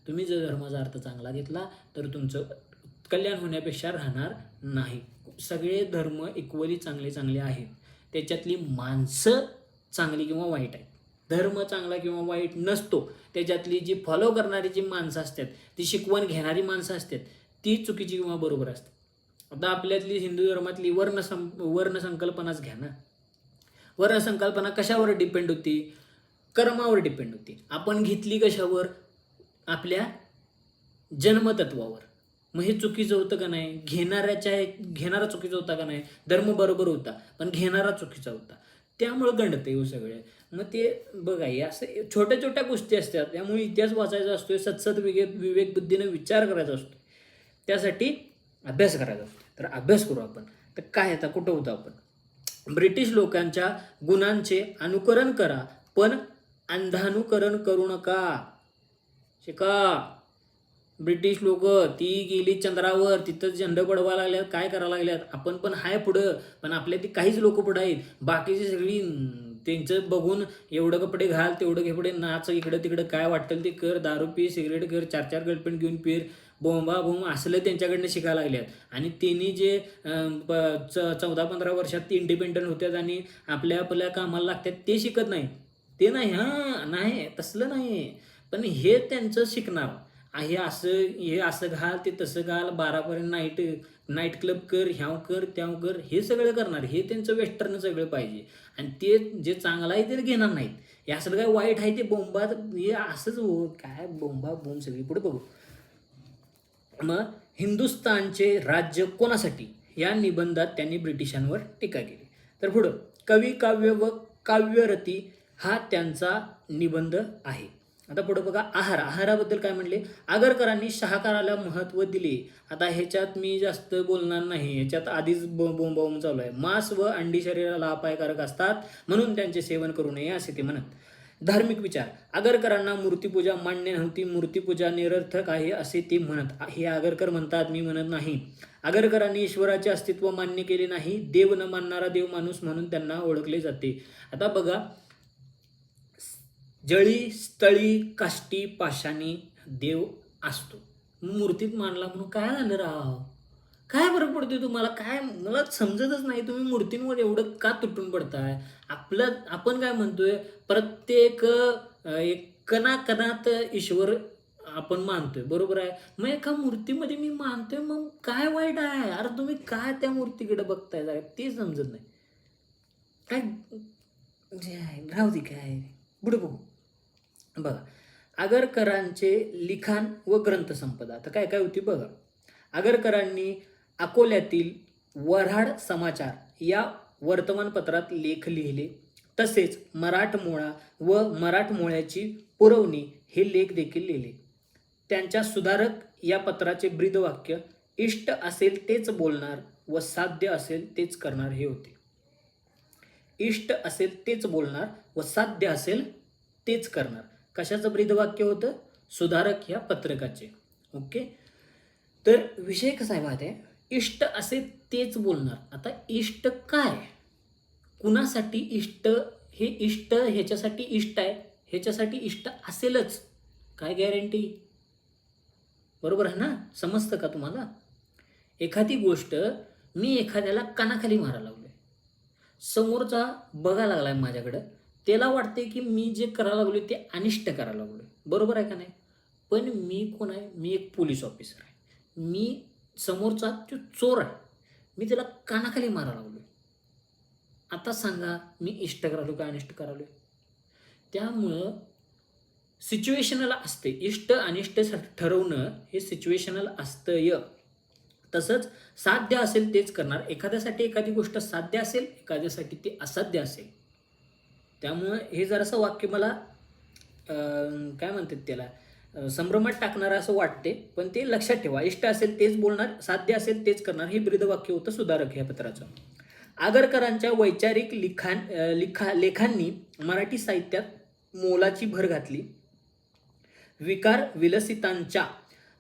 तुम्ही जर धर्माचा अर्थ चांगला घेतला तर तुमचं कल्याण होण्यापेक्षा राहणार नाही. सगळे धर्म इक्वली चांगले आहेत. त्याच्यातली माणसं चांगली किंवा वाईट आहेत. धर्म चांगला किंवा वाईट नसतो. त्याच्यातली जी फॉलो करणारी जी माणसं असतात, ती शिकवण घेणारी माणसं असतात, ती चुकीची किंवा बरोबर असतात. आता आपल्यातली हिंदू धर्मातली वर्ण संकल्पनाच घ्या ना. वर्ण संकल्पना कशावर डिपेंड होती? कर्मावर डिपेंड होती. आपण घेतली कशावर? आपल्या जन्मतत्वावर. मग हे चुकीचं होतं का नाही? घेणारा चुकीचा होता का नाही? धर्म बरोबर होता पण घेणारा चुकीचा होता. त्यामुळं गंडते हो सगळे. मग ते बघा, हे असं छोट्या छोट्या गोष्टी असतात. त्यामुळे इतिहास वाचायचा असतोय, सत्सद विवेक बुद्धीने विचार करायचा असतो. त्यासाठी अभ्यास करायचा असतो. तर अभ्यास करू आपण. तर काय आता कुठं होतं आपण? ब्रिटिश लोकांच्या गुणांचे अनुकरण करा, पण अंधानुकरण करू नका. शिका. ब्रिटिश लोक ती गेली चंद्रावर, तिथं झेंडा पडवा लागल्यात, काय करायला लागल्यात. आपण पण हाय पुढं, पण आपल्या ती काहीच लोक पुढं आहेत. बाकीची सगळी त्यांचं बघून एवढं कपडे घाल, तेवढं कपडे नाच, इकडं तिकडं काय वाटेल ते कर, दारू पी, सिगरेट कर, 4-4 गर्लफ्रेंड घेऊन फिर, बोंबा बोंब असलं त्यांच्याकडनं शिकायला लागल्यात. आणि त्यांनी जे 14-15 वर्षात ते इंडिपेंडंट होत्यात आणि आपल्या आपल्या कामाला लागतात ते शिकत नाही. ते नाही, हां नाही तसलं नाही. पण हे त्यांचं शिकणार. हे असं घाल, ते तसं घाल, 12पर्यंत नाईट क्लब कर, ह्याव कर, त्याव कर, हे सगळं करणार. हे त्यांचं वेस्टर्न सगळं पाहिजे. आणि ते जे चांगलं आहे ते घेणार नाहीत. हे असं काय वाईट आहे ते बोंबात, हे असंच काय बोंबा बोंब सगळी. पुढे बघू. मग हिंदुस्थानचे राज्य कोणासाठी या निबंधात त्यांनी ब्रिटिशांवर टीका केली. तर पुढं कवी काव्य व काव्यरती हा त्यांचा निबंध आहे. आता पुढं बघा आहाराबद्दल काय म्हणले. आगरकरांनी शाकाहाराला महत्त्व दिले. आता ह्याच्यात मी जास्त बोलणार नाही, ह्याच्यात आधीच बोंबाबोंब चालू आहे. मांस व अंडी शरीराला अपायकारक असतात, म्हणून त्यांचे सेवन करू नये असे ते म्हणत. धार्मिक विचार. आगरकरांना मूर्तीपूजा मान्य नव्हती, मूर्तीपूजा निरर्थक आहे असे ते म्हणत. हे आगरकर म्हणतात, मी म्हणत नाही. आगरकरांनी ईश्वराचे अस्तित्व मान्य केले नाही. देव न मानणारा देव माणूस म्हणून त्यांना ओळखले जाते. आता बघा, जळी स्थळी काष्टी पाषाणी देव असतो, मूर्तीत मानला म्हणून काय झालं राव? काय फरक पडतोय तुम्हाला? काय मला समजतच नाही. तुम्ही मूर्तींवर एवढं का तुटून पडताय? आपण काय म्हणतोय, प्रत्येक एक कणाकणात ईश्वर आपण मानतोय, बरोबर आहे. मग एका मूर्तीमध्ये मी मानतोय, मग काय वाईट आहे? अरे तुम्ही काय त्या मूर्तीकडे बघताय जरा, ते समजत नाही काय. राहू दे, काय पुढे बघू. बघा, आगरकरांचे लिखाण व ग्रंथसंपदा. आता काय काय होती बघा. आगरकरांनी अकोल्यातील वऱ्हाड समाचार या वर्तमानपत्रात लेख लिहिले. तसेच मराठमोळा व मराठमोळ्याची पुरवणी हे लेख देखील लिहिले. त्यांच्या सुधारक या पत्राचे ब्रीदवाक्य इष्ट असेल तेच बोलणार व साध्य असेल तेच करणार हे होते. इष्ट असेल तेच बोलणार व साध्य असेल तेच करणार. कशाचं ब्रीदवाक्य होतं? सुधारक ह्या पत्रकाचे. ओके. तर विषय कसा आहे माहिती आहे, इष्ट असेल तेच बोलणार. आता इष्ट काय, कुणासाठी इष्ट? हे इष्ट ह्याच्यासाठी इष्ट आहे, ह्याच्यासाठी इष्ट असेलच, काय गॅरंटी? बरोबर आहे ना? समजतं का तुम्हाला? एखादी गोष्ट मी एखाद्याला कानाखाली मारायला लागलोय, समोरचा बघायला लागलाय माझ्याकडं, त्याला वाटते की मी जे करायला लागलोय ते अनिष्ट करायला लागलोय, बरोबर आहे का नाही? पण मी कोण आहे? मी एक पोलीस ऑफिसर आहे. मी समोरचा जो चोर आहे, मी त्याला कानाखाली मारायला लागलोय. आता सांगा, मी इष्ट करालो का अनिष्ट करालोय? त्यामुळं सिच्युएशनल असते. इष्ट अनिष्ट ठरवणं हे सिच्युएशनल असतंय. तसंच साध्य असेल तेच करणार. एखाद्यासाठी एखादी गोष्ट साध्य असेल, एखाद्यासाठी ती असाध्य असेल. त्यामुळं हे जरासं वाक्य मला काय म्हणतात त्याला, संभ्रमात टाकणारं असं वाटते. पण ते लक्षात ठेवा. इष्ट असेल तेच बोलणार, साध्य असेल तेच करणार, हे ब्रीदवाक्य होतं सुधारक ह्या पत्राचं. आगरकरांच्या वैचारिक लेखांनी मराठी साहित्यात मोलाची भर घातली. विकार विलसितांच्या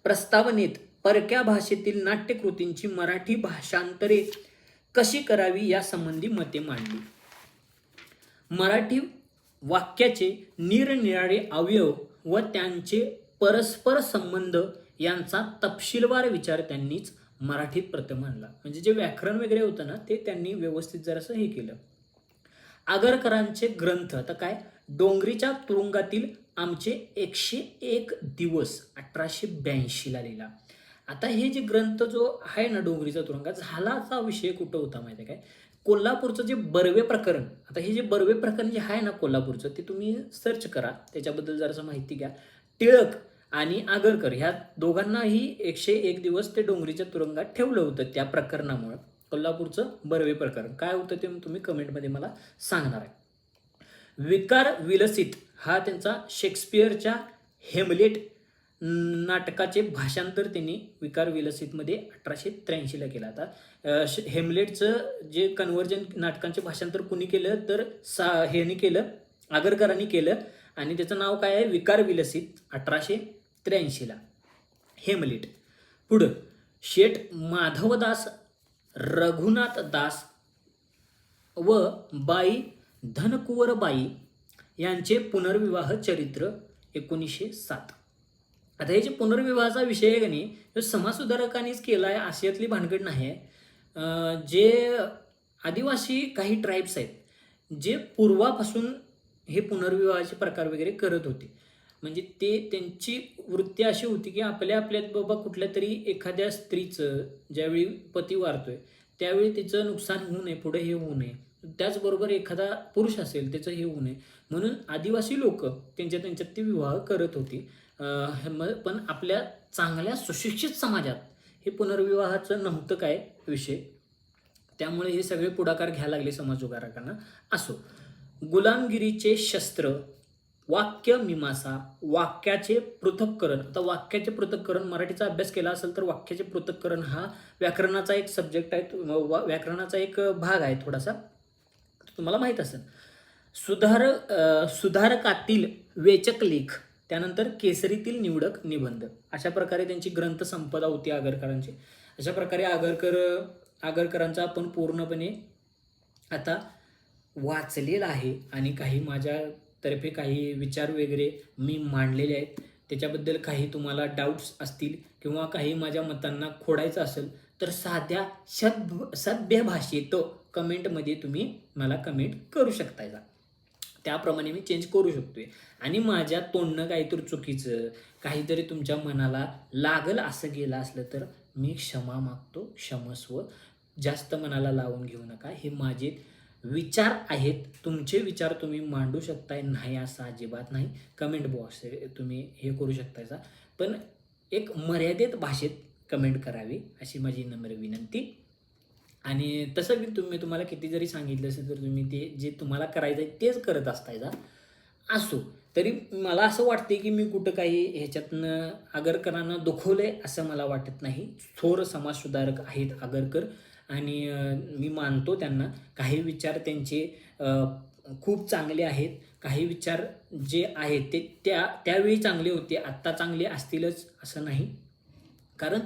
प्रस्तावनेत परक्या भाषेतील नाट्यकृतींची मराठी भाषांतरे कशी करावी यासंबंधी मते मांडली. मराठी वाक्याचे निरनिराळे अवयव व त्यांचे परस्पर संबंध यांचा तपशीलवार विचार त्यांनीच मराठीत प्रथम आणला. म्हणजे जे व्याकरण वगैरे होतं ना, ते त्यांनी व्यवस्थित जरासं हे केलं. आगरकरांचे ग्रंथ. आता काय, डोंगरीच्या तुरुंगातील आमचे 101 दिवस 1882 लिहिला. आता हे जे ग्रंथ जो आहे ना, डोंगरीचा तुरुंगात, झालाचा विषय कुठं होता माहिती आहे काय? कोल्हापूरचं जे बर्वे प्रकरण. आता हे जे बर्वे प्रकरण जे आहे ना कोल्हापूरचं, ते तुम्ही सर्च करा, त्याच्याबद्दल जरासं माहिती घ्या. टिळक आणि आगरकर ह्या दोघांनाही 101 दिवस ते डोंगरीच्या तुरुंगात ठेवलं होतं त्या प्रकरणामुळं. कोल्हापूरचं बर्वे प्रकरण काय होतं ते तुम्ही कमेंटमध्ये मला सांगणार आहे. विकार विलसित हा त्यांचा शेक्सपियरच्या हेमलेट नाटकाचे भाषांतर त्यांनी विकार विलसितमध्ये 1883ला केलं. आता हेमलेटचं जे कन्व्हर्जन नाटकांचे भाषांतर कुणी केलं तर ह्यानी केलं, आगरकरांनी केलं आणि त्याचं नाव काय आहे, विकार विलसित 1883ला हेमलेट. पुढं शेठ माधवदास रघुनाथ दास व बाई धनकुवरबाई यांचे पुनर्विवाह चरित्र 1907. आता हे जे पुनर्विवाहाचा विषय आहे का नाही, तो समाजसुधारकांनीच केला आहे अशातली भानगड नाही आहे. जे आदिवासी काही ट्राईब्स आहेत जे पूर्वापासून हे पुनर्विवाहाचे प्रकार वगैरे करत होते. म्हणजे ते त्यांची वृत्ती अशी होती की आपल्यात बाबा कुठल्या तरी एखाद्या स्त्रीचं ज्यावेळी पती वारतोय त्यावेळी तिचं नुकसान होऊ नये, पुढे हे होऊ नये. त्याचबरोबर एखादा पुरुष असेल त्याचं हे होऊ नये म्हणून आदिवासी लोक त्यांच्यात ते विवाह करत होते. पण आपल्या चांगल्या सुशिक्षित समाजात हे पुनर्विवाहाचं नव्हतं काय विषय. त्यामुळे हे सगळे पुढाकार घ्यायला लागले समाजसुधारकांना. असो, गुलामगिरीचे शस्त्र, वाक्य मीमांसा, वाक्याचे पृथक्करण. आता वाक्याचे पृथक्करण मराठीचा अभ्यास केला असेल तर वाक्याचे पृथक्करण हा व्याकरणाचा एक सब्जेक्ट आहे, व्याकरणाचा एक भाग आहे थोडासा, तुम्हाला माहीत असेल. सुधारकातील वेचक लेख, त्यानंतर केसरीतील निवडक निबंध, अशा प्रकारे त्यांची ग्रंथ संपदा होती आगरकरांची. अशा प्रकारे आगरकरांचा आपण पूर्णपणे आता वाचलेला आहे आणि काही माझ्यातर्फे काही विचार वगैरे मी मांडलेले आहेत. त्याच्याबद्दल काही तुम्हाला डाऊट्स असतील किंवा काही माझ्या मतांना खोडायचं असेल तर साध्या सभ्य भाषेत कमेंटमध्ये तुम्ही मला कमेंट करू शकताय. त्याप्रमाणे मी चेंज करू शकतोय. आणि माझ्या तोंडनं काहीतरी चुकीचं काहीतरी तुमच्या मनाला लागल असं गेलं असलं तर मी क्षमा मागतो, क्षमस्व. जास्त मनाला लावून घेऊ नका. हे माझे विचार आहेत, तुमचे विचार तुम्ही मांडू शकताय, नाही असं अजिबात नाही. कमेंट बॉक्स तुम्ही हे करू शकताय, पण एक मर्यादित भाषेत कमेंट करावी अशी माझी नम्र विनंती. आणि तसं मी तुम्हाला किती जरी सांगितलं असेल तर तुम्ही ते जे तुम्हाला करायचं आहे तेच करत असतायचा. असो, तरी मला असं वाटते की मी कुठं काही ह्याच्यातनं आगरकरांना दुखवलंय असं मला वाटत नाही. थोर समाजसुधारक आहेत आगरकर आणि मी मानतो त्यांना. काही विचार त्यांचे खूप चांगले आहेत, काही विचार जे आहेत ते त्यावेळी चांगले होते, आत्ता चांगले असतीलच असं नाही. कारण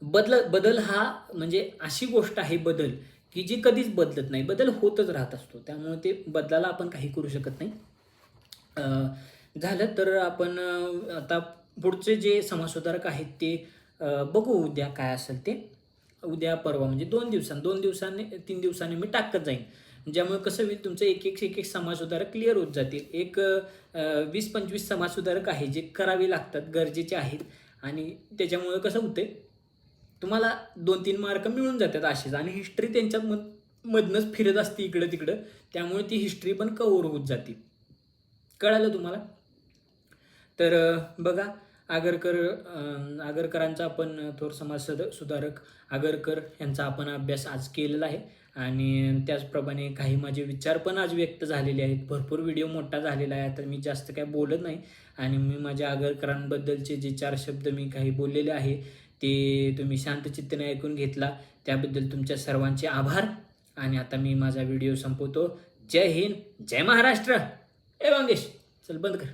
बदल हा म्हणजे अशी गोष्ट आहे बदल की जी कधीच बदलत नाही, बदल होतच राहत असतो. त्यामुळे ते बदलाला आपण काही करू शकत नाही. झालं तर आपण आता पुढचे जे समाजसुधारक आहेत ते बघू उद्या काय असेल ते. उद्या परवा म्हणजे 2 दिवसांनी 3 दिवसांनी मी टाकत जाईन. ज्यामुळे कसं होईल तुमचं एक समाजसुधारक क्लिअर होत जातील. एक 20-25 समाजसुधारक आहे जे करावे लागतात, गरजेचे आहेत. आणि त्याच्यामुळे कसं होते तुम्हाला 2-3 मार्क मिळून जातात असेच. आणि हिस्ट्री त्यांच्या मधनंच फिरत असते इकडं तिकडं, त्यामुळे ती हिस्ट्री पण कव्हर होत जाते. कळालं तुम्हाला? तर बघा, आगरकरांचा आपण थोर समाज सुधारक आगरकर यांचा आपण अभ्यास आज केलेला आहे. आणि त्याचप्रमाणे काही माझे विचार पण आज व्यक्त झालेले आहेत. भरपूर व्हिडिओ मोठा झालेला आहे, तर मी जास्त काय बोलत नाही. आणि मी माझ्या आगरकरांबद्दलचे जे 4 शब्द मी काही बोललेले आहे ते तुम्ही शांतचित्ताने ऐकून घेतला, त्याबद्दल तुमच्या सर्वांचे आभार. आणि आता मी माझा व्हिडिओ संपवतो. जय हिंद, जय महाराष्ट्र. ए वांगेश, चल बंद कर.